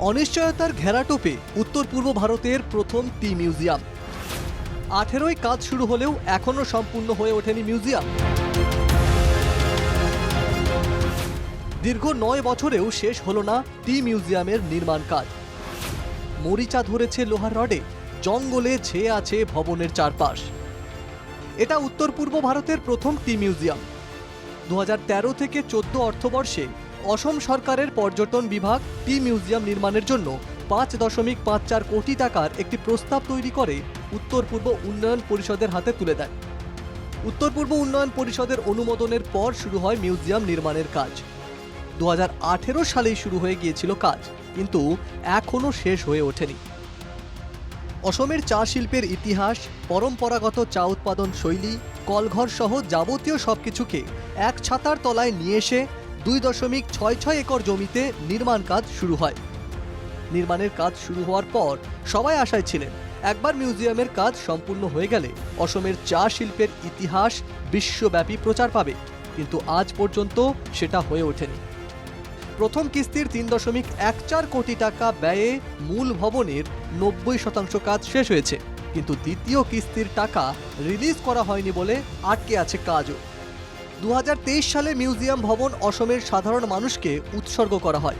অনিশ্চয়তার ঘেরাটোপে উত্তর পূর্ব ভারতের প্রথম টি মিউজিয়াম। 18ই কাজ শুরু হলেও এখনো সম্পূর্ণ হয়ে ওঠেনি মিউজিয়াম। দীর্ঘ 9 বছরেও শেষ হলো না টি মিউজিয়ামের নির্মাণ কাজ। মরিচা ধরেছে লোহার রডে, জঙ্গলে ছেয়ে আছে ভবনের চারপাশ। এটা উত্তর পূর্ব ভারতের প্রথম টি মিউজিয়াম। 2013 থেকে 14 অর্থবর্ষে অসম সরকারের পর্যটন বিভাগ টি মিউজিয়াম নির্মাণের জন্য 5.54 কোটি টাকার একটি প্রস্তাব তৈরি করে উত্তর পূর্ব উন্নয়ন পরিষদের হাতে তুলে দেয়। উত্তর পূর্ব উন্নয়ন পরিষদের অনুমোদনের পর শুরু হয় মিউজিয়াম নির্মাণের কাজ। 2018 সালেই শুরু হয়ে গিয়েছিল কাজ, কিন্তু এখনো শেষ হয়ে ওঠেনি। অসমের চা শিল্পের ইতিহাস, পরম্পরাগত চা উৎপাদন শৈলী, কলঘর সহ যাবতীয় সবকিছুকে এক ছাতার তলায় নিয়ে এসে 2.66 একর জমিতে নির্মাণ কাজ শুরু হয়। নির্মাণের কাজ শুরু হওয়ার পর সবাই আশায় ছিলেন একবার মিউজিয়ামের কাজ সম্পূর্ণ হয়ে গেলে অসমের চা শিল্পের ইতিহাস বিশ্বব্যাপী প্রচার পাবে, কিন্তু আজ পর্যন্ত সেটা হয়ে ওঠেনি। প্রথম কিস্তির 3.14 কোটি টাকা ব্যয়ে মূল ভবনের 90% কাজ শেষ হয়েছে, কিন্তু দ্বিতীয় কিস্তির টাকা রিলিজ করা হয়নি বলে আটকে আছে কাজও। 2023 সালে মিউজিয়াম ভবন অসমের সাধারণ মানুষকে উৎসর্গ করা হয়,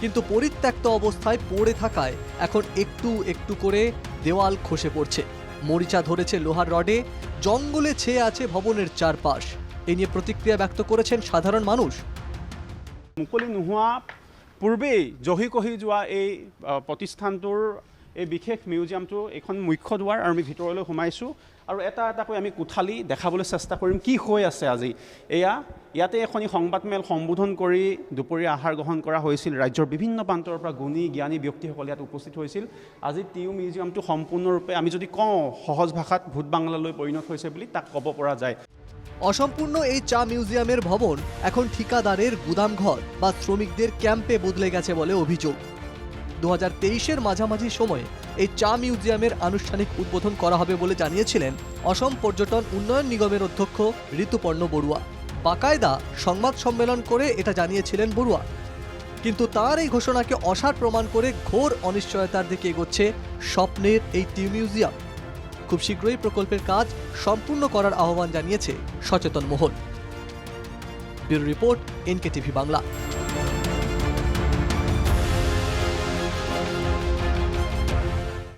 কিন্তু পরিত্যক্ত অবস্থায় পড়ে থাকায় এখন একটু একটু করে দেওয়াল খসে পড়ছে। মরিচা ধরেছে লোহার রডে, জঙ্গলে ছেয়ে আছে ভবনের চারপাশ। এ নিয়ে প্রতিক্রিয়া ব্যক্ত করেছেন সাধারণ মানুষ। মুকলি নোহোৱা পূৰ্বেই জহি কহি যোৱা এই প্ৰতিষ্ঠানটোৰ এই বিশেষ মিউজিয়ামটো এখন মুখ্য দুৱাৰ, আৰু আমি ভিতৰলৈ সোমাইছোঁ আৰু এটা এটাকৈ আমি কোঠালি দেখাবলৈ চেষ্টা কৰিম কি হৈ আছে আজি। ইয়াতে এখনি সংবাদমেল সম্বোধন কৰি দুপৰীয়া আহাৰ গ্ৰহণ কৰা হৈছিল। ৰাজ্যৰ বিভিন্ন প্ৰান্তৰ পৰা গুণী জ্ঞানী ব্যক্তিসকল ইয়াত উপস্থিত হৈছিল। আজি টি মিউজিয়ামটো সম্পূৰ্ণৰূপে আমি যদি কওঁ সহজ ভাষাত ভূত বাংলালৈ পৰিণত হৈছে বুলি তাক ক'ব পৰা যায়। অসম্পূর্ণ এই চা মিউজিয়ামের ভবন এখন ঠিকাদারের গুদামঘর বা শ্রমিকদের ক্যাম্পে বদলে গেছে বলে অভিযোগ। 2023-এর মাঝামাঝি সময়ে এই চা মিউজিয়ামের আনুষ্ঠানিক উদ্বোধন করা হবে বলে জানিয়েছিলেন অসম পর্যটন উন্নয়ন নিগমের অধ্যক্ষ ঋতুপর্ণ বড়ুয়া। বাকায়দা সংবাদ সম্মেলন করে এটা জানিয়েছিলেন বড়ুয়া, কিন্তু তার এই ঘোষণাকে অসার প্রমাণ করে ঘোর অনিশ্চয়তার দিকে এগোচ্ছে স্বপ্নের এই টি মিউজিয়াম। খুব শীঘ্রই প্রকল্পের কাজ সম্পূর্ণ করার আহ্বান জানিয়েছে সচেতন মহল। Bureau report, NKTV Bangla.